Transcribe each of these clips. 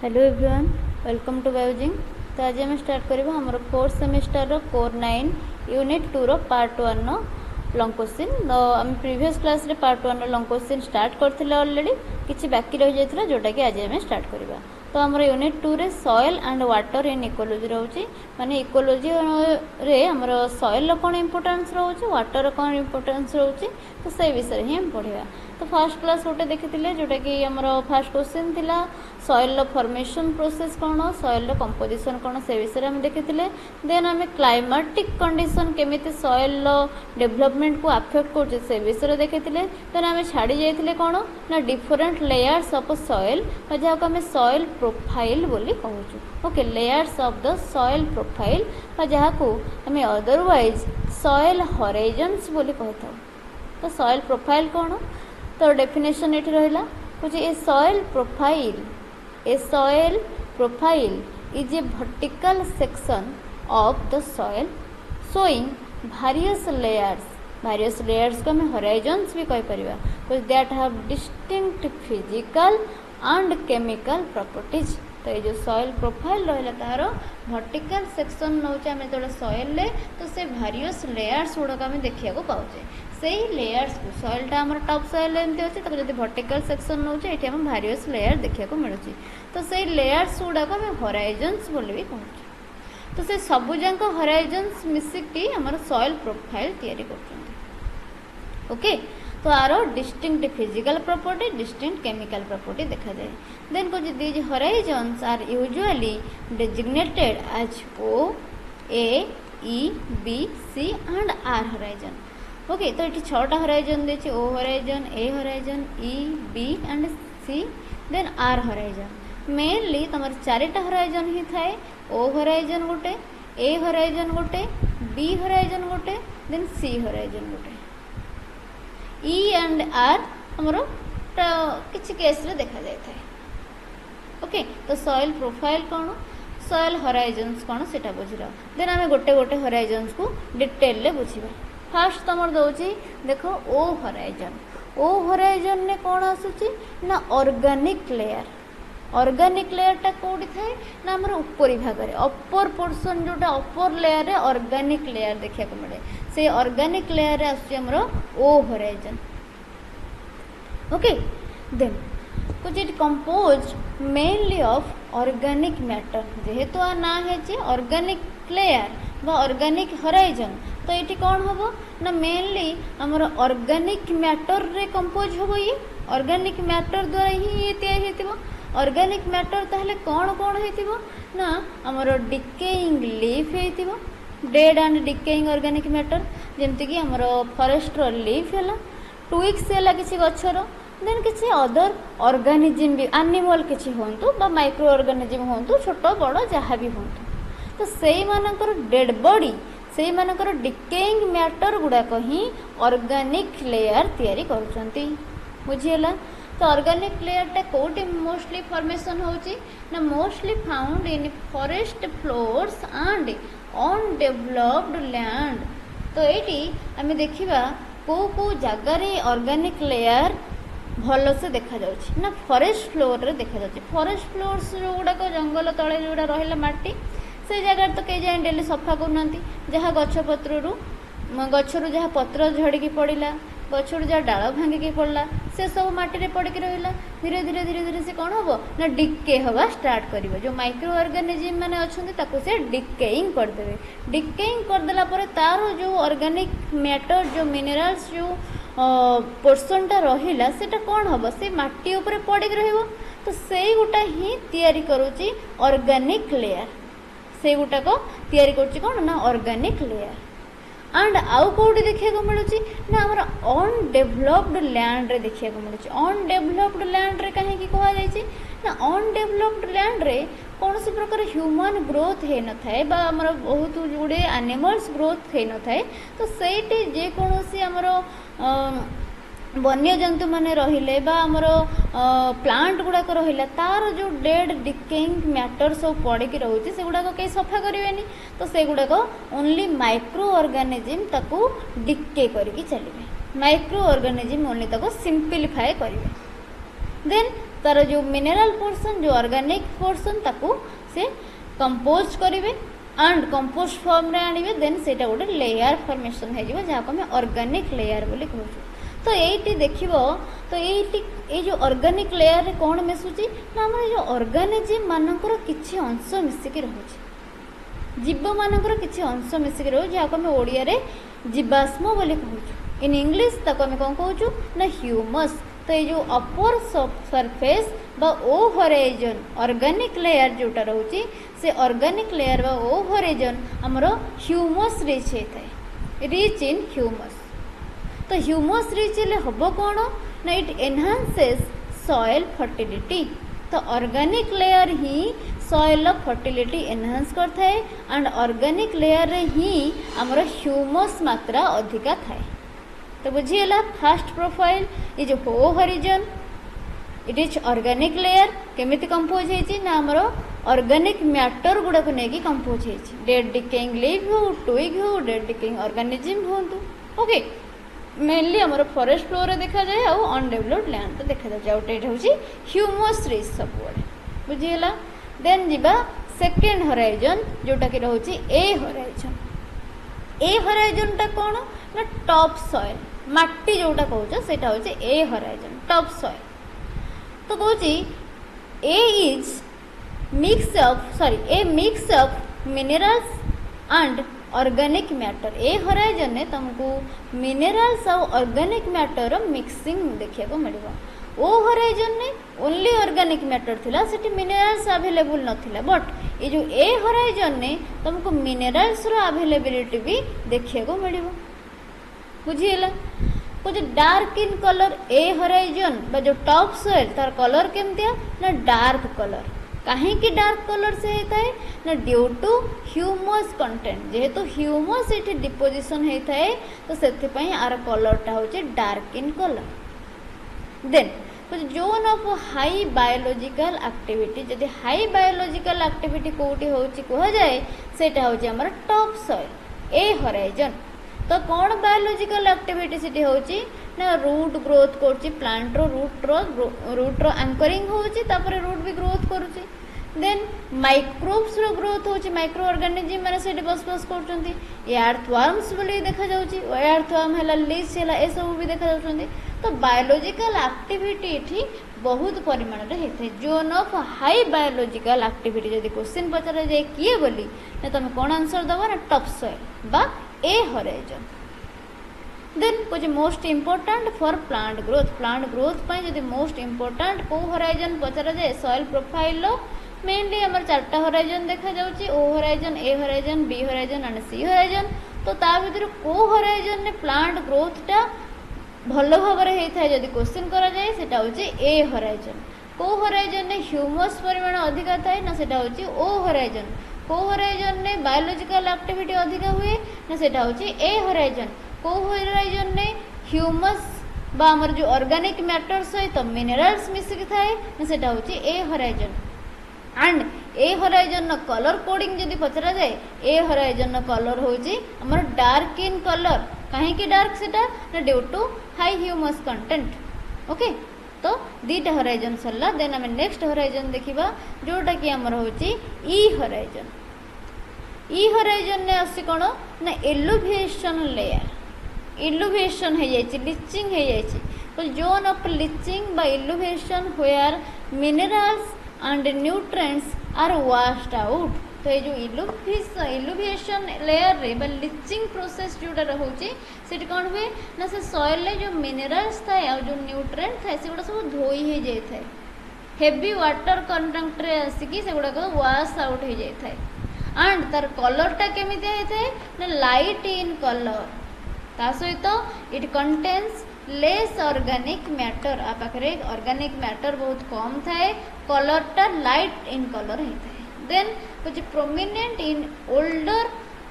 Hello everyone, welcome to बायोजिंग। तो आज आम स्टार्ट करवा आम 4th सेमिस्टर कोर 9 यूनिट 2 रो पार्ट 1 नो लॉन्ग क्वेश्चन। तो आम प्रीवियस क्लास रे पार्ट 1 रो लॉन्ग क्वेश्चन स्टार्ट करथिले ऑलरेडी, किछि बाकी रहि जायतिला जोटा कि आज आम स्टार्ट करवा। तो आमर यूनिट 2 रे soil and water in ecology रहउची, माने इकोलॉजी रे आमर सॉइल रो कोन इंपोर्टेंस रहउची, वाटर रो कोन इंपोर्टेंस रहउची, तो से विषय ही हम पढ़िबा। तो फर्स्ट क्लास गोटे देखिथिले जोटा कि आमर फर्स्ट क्वेश्चन थिला सॉइल फॉर्मेशन प्रोसेस कौन, सॉइल कंपोजिशन कौन, से विषय में देखी। देन आम क्लाइमेटिक कंडीशन केमिति सॉइल डेवलपमेंट को अफेक्ट कर से विषय देखी। देन आम छाड़ी जाइए कौन ना डिफरेंट लेयर्स ऑफ सॉइल, जहाँ आम सॉइल प्रोफाइल बोली कहूँ। Okay, layers of the soil profile, जहाँ को आम अदरवाइज सॉइल हॉराइजन्स बोली कही था। तो सॉइल प्रोफाइल कौन, तो डेफिनेशन ये रहा कुछ a soil profile, a soil profile is a vertical section of the soil showing various layers को हमें horizons भी कह परिबा, because that have distinct physical and chemical properties। तो ये जो सॉइल प्रोफाइल रहा तार वर्टिकल सेक्शन नौचे आम जो सॉइल ले, तो से भारियस लेयर्स गुड़ाक आम देखा पाचे। से लेयर्स को सॉइलटा आम टॉप सॉइल एमती अच्छे, तो जब वर्टिकल सेक्शन नौचे ये आम भारियस लेयर देखा मिलूँ, तो से लेयर्स गुड़ाक आम हॉराइजन्स बोली भी कहूँ। तो से सबुजाक हॉराइजन्स मिसिकी आम सॉइल प्रोफाइल तैयारी कर। ओके, तो आर distinct physical property, distinct chemical property देखा जाए। देन कुछ these horizons are usually designated as O, A, E, B, C and R horizon. Okay, तो ये 6टा हॉराइजन देछि, O horizon, A horizon, E, B and C, then R horizon. Mainly तुम 4टा horizon ही थाए, ओ हॉराइजन गोटे, A horizon गोटे, बी हॉराइजन गोटे, देन सी हॉराइजन गोटे। ई एंड आर हमर किसी केस रे देखा जाए था। ओके, तो सॉइल प्रोफाइल कौन, सॉइल हॉराइजन्स कौन सेटा बुझिल। देन आम गोटे गोटे हॉराइजन्स को डिटेल रे बुझिबा। फास्ट तुमर दउची देखो ओ हॉराइजन। ओ हॉराइजन ने कौन आसुची ना ऑर्गेनिक लेयर। ऑर्गेनिक लेयरटा कौटी थाए ना आमर ऊपरी भाग में अपर पोर्सन जोटा अपर लेयर रे ऑर्गेनिक लेयर देखा मिले, से ऑर्गेनिक लेयर रे आमर ओ हॉराइजन। ओके, देन कुछ it compose mainly of organic matter, जेहेतु आ ना है ऑर्गेनिक लेयर बा ऑर्गेनिक हॉराइजन, तो ये कौन हम ना मेनली आमर ऑर्गेनिक मैटर रे कंपोज हम। ये ऑर्गेनिक मैटर द्वारा ही ये तैयारी होतिबो। ऑर्गेनिक मैटर ताहले कौन कौन होतिबो ना आमर डिकेइंग लीफ होतिबो, dead and decaying organic matter, जेमति कि आमर फॉरेस्ट रो लीफ हैला, ट्विग्स हैला किछि गछरो, देन किछि अदर ऑर्गेनिज्म भी एनिमल किछि होंतु बा माइक्रो ऑर्गेनिज्म होंतु, छोट बड़ जहाँ भी होंतु, तो सेई मानकर डेड बॉडी, सेई मानकर डिकेइंग मैटर गुड़ाक ही ऑर्गेनिक लेयर तैयारी करूछंती। बुझिएला। तो ऑर्गेनिक लेयरटा कोटी मोस्टली फॉर्मेशन होची ना, mostly found in forest floors and undeveloped land. तो ये आम देखा को जगार ऑर्गेनिक लेयर भल से देखा जाउछि ना, फॉरेस्ट फ्लोर रे देखा जाउछि। फॉरेस्ट फ्लोर्स जो गुड़ाक जंगल तले जोड़ा रहिला माटी, से जगह तो कई जाए डेली सफा करूनांती, जहाँ गछपत्रु गछरु जहाँ पत्र झड़की पड़ा, गछरु जहाँ डाल भांगिकी पड़ा, से सब माटी रे पड़की रहिला, धीरे धीरे धीरे धीरे से कौन हम ना डिके हवा स्टार्ट करिवो। जो माइक्रो ऑर्गेनिज्म माने अछंती ताको से डिकेइंग कर देबे। डिकेइंग कर देला परे तार जो ऑर्गेनिक मैटर, जो मिनरल्स, जो पोर्शनटा रहिला, सेटा कौन हम से माटी ऊपर पड़की रहिवो। तो सेई गुटा ही तैयारी करूची ऑर्गेनिक लेयर, से गुटा को तैयारी करूची कौन ना ऑर्गेनिक लेयर। एंड आउ कौटी देखा मिलूँ ना आमर अनडेवलप्ड लैंड रे देखा मिलूँ। अनडेवलप्ड लैंड रे कहीं कहुई ना, अनडेवलप्ड लैंड रे कौन सी प्रकार ह्यूमन ग्रोथ है न थाए बा आमर बहुत गुड़े एनिमल्स ग्रोथ है न थाए। तो सेठी जेकोसी आमर वन्य जंतु माने रहिले बा आमर प्लांट गुड़ाक रहिला, तार जो डेड डिकेइंग मैटर सब पड़की रोचे से गुड़ाक कई सफा करेनि। तो से गुड़ाक ओनली माइक्रो ऑर्गेनिज्म ताकू डिके करके चलिए, माइक्रो ऑर्गेनिज्म ओनली ताको सिंपलीफाई करेंगे। देन तार जो मिनेराल पोर्शन जो ऑर्गेनिक पोर्शन ताकू से कंपोज करेंगे एंड कंपोस्ट फॉर्म रे आनिबे देन सेटा गोटे लेयर फॉर्मेशन हो जाए जहाँ आम ऑर्गेनिक लेयर बोली कहूँ। तो ये देखो तो ये जो ऑर्गेनिक लेयर रे कौन मिसुची ना आम जो ऑर्गेनिज्म मानकर किसी अंश मिसिकी रोचे जीव मानकर किसी अंश मिसिकी रोचे जहाँ आम ओडिया रे जीवाश्म बोली कहूँ। इन इंग्लिश ताको आम कौन कहूँ ना ह्यूमस। तो ये जो अपर सरफेस बा ओ होराइजन ऑर्गेनिक लेयर जोटा रोची से ऑर्गेनिक लेयर बा ओ होराइजन हमर ह्यूमस रिच होता है रिच इन ह्यूमस। तो ह्यूमस रिच ले हबो कौन ना इट एनहांसेस सॉइल फर्टिलिटी। तो ऑर्गेनिक लेयर ही सॉइल फर्टिलिटी एनहांस करता है एंड ऑर्गेनिक लेयर रे ही हमर ह्यूमस मात्रा अधिका थाए। तो बुझीगला फास्ट प्रोफाइल ये जो हो हरिजन इट इज ऑर्गेनिक लेयर केमिति कंपोज होती ना आमर ऑर्गेनिक मैटर गुड़ा को लेकिन कंपोज होती डेड डिकेइंग लीव हो ट्विग हो डेड डिकेइंग ऑर्गेनिज्म हो ओके मेनली आमर फॉरेस्ट फ्लोर देखा जाए आउ अनडेवलप्ड लैंड देखा जाए आउट हूँ ह्यूमस रिच सब बुझीगला। देन जीवा सेकेंड होराइजन जोटा कि रोचे ए होराइजन। ए होराइजन टा कौन ना टॉप सॉइल माटी जोटा कहूँ से हूँ ए होराइजन टॉप सॉइल। तो कहूँ A is mix of minerals and organic matter. A horizon ने तुमको मिनरल्स और ऑर्गेनिक मैटर मिक्सिंग देखा मिले। ओ होराइजन ने ओनली ऑर्गेनिक मैटर थिला सेठी मिनरल्स अवेलेबल नथिला बट ये जो ए होराइजन ने तुमको मिनरल्स रो अवेलेबिलिटी भी देखा को मिले बुझीगला। कुछ dark in colour A horizon बा जो टॉप सॉइल तार कलर केमतिया ना डार्क कलर कहीं डार्क कलर से होता है ना ड्यू टू ह्यूमस कंटेंट जेहेतु ह्यूमस ये डिपोजिशन होता है तो से आर कलरटा हूँ डार्क इन कलर। देन कुछ zone of high biological activity जदि हाई बायोलॉजिकल एक्टिविटी कोटी होची कह जाए सेटा होची हमर टॉप सॉइल ए होराइजन। तो कौन बायोलॉजिकल एक्टिविटी सिटी होची ना रूट ग्रोथ करची प्लांट रो रूट रो एंकरिंग होची तापर रूट भी ग्रोथ करूची। देन माइक्रोब्स रो ग्रोथ होची माइक्रो ऑर्गेनिज्म माने सेठी बस करचंती एर्थवर्म्स बोली देखा जाउची एर्थवर्म हैला लीच हैला ए सब भी देखा जाउचंती। तो बायोलॉजिकल एक्टिविटी एठी बहुत परिमाण रे हेथे zone of high biological activity जदि क्वेश्चन पचरा जाए किए बोली ना तुम कौन आंसर दबा ना टॉप सॉइल बा ए होराइजन। देन कुछ most important for plant growth पर जदि मोस्ट इंपोर्टेंट को होराइजन पचरा जाए सॉइल प्रोफाइल मेनली आमर चार्टा होराइजन देखा जाउची O horizon A horizon B horizon and C horizon. तो ता भीतर को होराइजन ने प्लांट ग्रोथटा भल भाव होता है जदि क्वेश्चन करा जाए सेटा होची ए होराइजन। को होराइजन ने ह्यूमस परिमाण अधिका थाए ना सेटा होची ओ होराइजन। को होराइजन ने बायोलॉजिकल एक्टिविटी अधिका हुए ना सेटा होची ए होराइजन। को होराइजन ने ह्यूमस बा हमर जो ऑर्गेनिक मैटर सहित मिनरल्स मिसिक थाए ना सेटा होची ए horizon. And A horizon colour coding जदि पचरा जाए ए होराइजन कलर होची हमर डार्क इन कलर कहीं डार्क सेटा ना due to high humus content okay. तो दीटा होराइजन सरला। देन आम नेक्स्ट होराइजन देखा जोटा कि आमर होची ई होराइजन। ई होराइजन ने आसी कौन ना एलुविएशन लेयर इल्युविएशन हो जाए लिचिंग हो जाए जोन ऑफ लिचिंग बा illuviation where minerals and nutrients are washed out. तो ये जो इल्युविएशन लेयर रे बा लिचिंग प्रोसेस जोटा रोचे से कौन हुए ना से सॉइल जो मिनरल्स थाए और जो न्यूट्रिएंट थाए से गुड़ा सब धोई हो जाए थाए हेवी वाटर कंटेंट रे आसिकी से गुड़ा वाश आउट हो जाए थाए एंड तार कलरटा केमिति होता है ना लाइट इन कलर ता सहित it contains less organic matter आ पाखरे ऑर्गेनिक मैटर बहुत कम थाए कलरटा लाइट इन कलर होता है। देन कुछ प्रोमिनेंट इन ओल्डर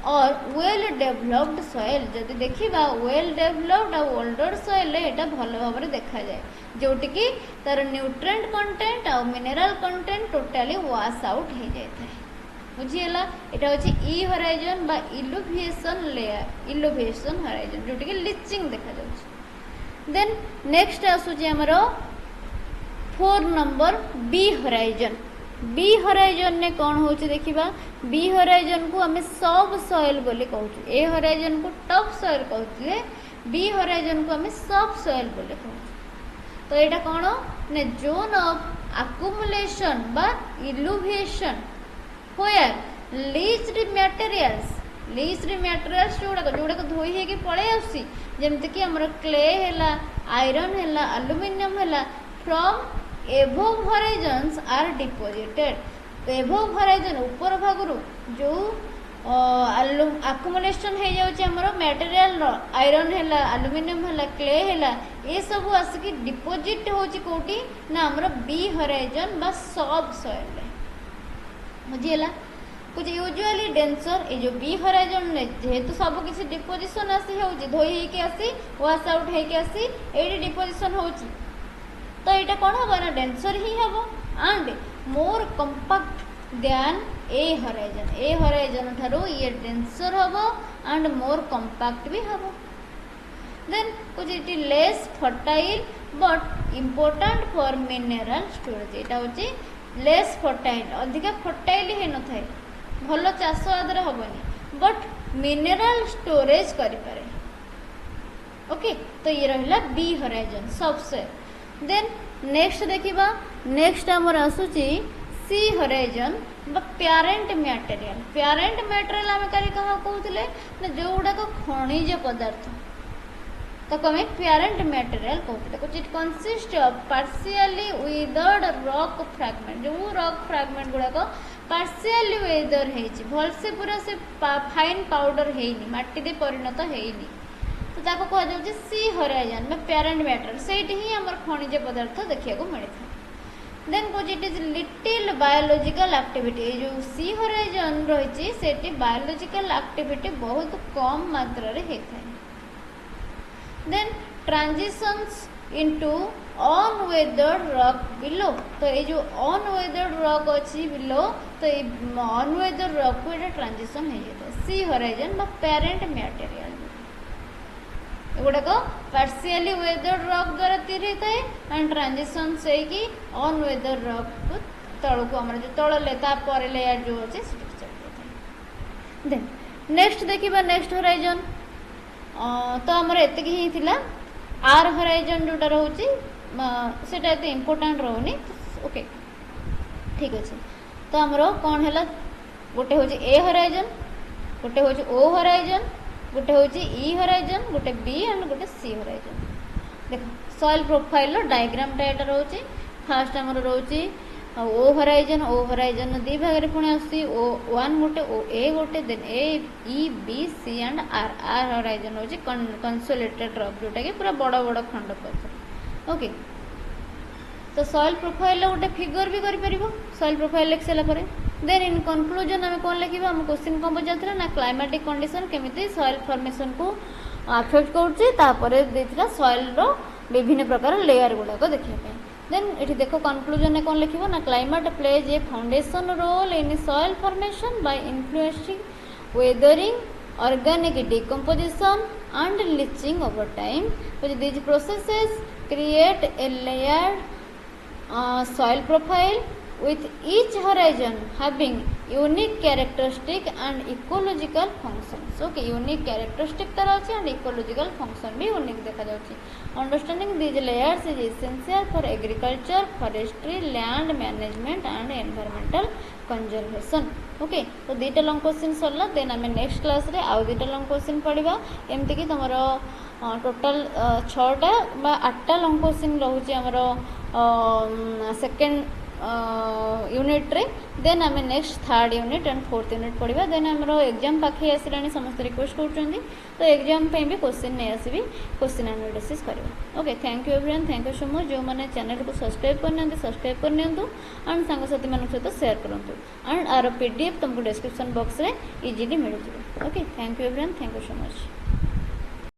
और वेल डेवलप्ड सॉइल जदि देखा वेल डेवलप्ड और ओल्डर सॉइल यहाँ भल भाव में देखा जाए जोटि कि तार न्यूट्रिएंट कंटेंट और mineral content totally wash out हो जाए बुझीगला। यहाँ हूँ ई होराइजन बा इल्युविएशन लेयर इल्युविएशन होराइजन जोटि कि लिचिंग देखा जाउछि। देन नेक्स्ट आसुची हमर 4 number B horizon. B horizon ने कौन होची देखिबा। बी होराइजन को हमें सब सॉइल बोली कहूछु। ए होराइजन को टॉप सॉइल कहउथिले, बी होराइजन को हमें सब सॉइल बोली कहूछु। तो एटा कौन ने जोन ऑफ अक्युमुलेशन बा इल्यूविएशन व्हेयर लीच्ड मटेरियल्स जोड़ा धोई है कि पड़े आसी जेमति कि हमर क्ले हैला, आयरन हैला, एल्युमिनियम हैला from above horizons are deposited. Above horizon ऊपर भागरु जो अक्युमुलेशन हो जाउची हमर मटेरियल आयरन हैला, एल्युमिनियम हैला, क्ले हैला, ये सब आसिक डिपोजिट होची कोठी ना हमर बी होराइजन बा सब सॉइल बुझिला। कुछ यूजुअली डेंसर ये जो बी होराइजन ने जेहेतु सब किसी डिपोजिशन आसी होची धोई हे के आसी वाश आउट हे के आसी एडी डिपोजिशन होची। तो ये कौन हम ना डेंसर ही हम and more compact than A horizon. A horizon ठारो ये डेंसर हम एंड मोर कंपैक्ट भी हम। देन कुछ it less fertile but important for mineral storage. यहाँ हूँ लेस फर्टाइल अधिका फर्टाइल है न थाए भल चाष आदर हेनी बट मिनरल स्टोरेज करें। ओके तो ये रहा बी होराइजन सबसे। देन नेक्स्ट देखिबा। नेक्स्ट हमर आसुची सी होराइजन बा प्यारेंट मटेरियल। प्यारेंट मटेरियल आम कहीं कहा कहते ना जो गुड़ाक खनिज पदार्थ ताको हमें प्यारेंट मटेरियल कहते। कुछ it consist of partially withered rock fragment. जो रॉक फ्रैगमेंट गुड़ाक पार्शियली वेदर है भलसे पूरा से फाइन पाउडर है माटी दे परिणत है तो ताको कह जाउछि सी होराइजन में प्यारेंट मैटर सेठी ही हमर खनिज पदार्थ देखिया को मिलता है। देन कुछ it is little biological activity. जो सी होराइजन रही सेठी बायोलॉजिकल एक्टिविटी बहुत कम मात्रा रे होता है। Then transitions into unweathered rock below. तो ये जो अनवेदर्ड रॉक अच्छी बिलो तो ये अनवेदर्ड रॉक को ये ट्रांजिशन हो जाता है। सी होराइजन बा पेरेंट मटेरियल गुड़ाक पार्शियली वेदर्ड रॉक द्वारा तैयारी थाए एंड ट्रांजिशन से कि अनवेदर्ड रॉक को तल को आम जो तल लेयर लेयर जो अच्छे चलते थाए। देन नेक्स्ट देखिबा। नेक्स्ट होराइजन तो आमर एतिक ही थिला। आर होराइजन जोटा रोची सेटा एते इंपोर्टेंट रोनी। ओके ठीक अच्छे। तो आमर कौन है गोटे हूँ ए होराइजन, गोटे हूँ ओ होराइजन, गोटे हूँ ई होराइजन, गोटे बी एंड गोटे सी होराइजन। देख सॉइल प्रोफाइल डायग्राम टा रोचे। फास्ट आमर रोचे ओ होराइजन दी भाग में पुणी आसी ओ वन गोटे ओ ए गोटे then A E B C and R. R horizon हूँ कंसोलिडेटेड रॉक जोटा कि पूरा बड़ बड़ खंड पत्थर। ओके तो सॉइल प्रोफाइल गोटे फिगर भी कर सॉइल प्रोफाइल लिख सारापर। देन इन कंक्लूजन आम कौन लिखा आम क्वेश्चन कौन पचार ना क्लाइमेटिक कंडीशन केमिति सॉइल फॉर्मेशन को अफेक्ट कर सॉइल रो विभिन्न प्रकार लेयर गुड़ाक देखापी। देन ये देख कंक्लूजन कौन लिखा ना climate plays a foundation role in soil formation by influencing weathering organic decomposition and leaching over time. These processes create a layered soil profile with each horizon having unique characteristic and ecological functions. Okay, unique characteristic तार अच्छी and ecological function भी unique देखा जाउची। Understanding these layers is essential for agriculture, forestry, land management and environmental conservation. Okay तो दुईटा long question सरला। Then आम next class रे आउ दुईटा लॉन्ग क्वेश्चन पढ़ा एमती कि तुम टोटाल 6टा बा 8टा लॉन्ग क्वेश्चन रोचे आमर सेकेंड यूनिट रे। देन आम next third unit and fourth unit पढ़ा। देन आमर एग्जाम पाखे आसला समस्त रिक्वेस्ट कर तो एग्जाम भी क्वेश्चन नहीं आसबि क्वेश्चन एनालिसिस करवा। Okay thank you everyone, thank you so much. जो मैंने चैनल को सब्सक्राइब करना सब्सक्राइब करनी एंड सांगसाथी मान सहित शेयर करूँ एंड आर पीडीएफ तुमको डिस्क्रिप्शन बॉक्स रे इजीली मिल जाए। Okay thank you everyone, thank you so much.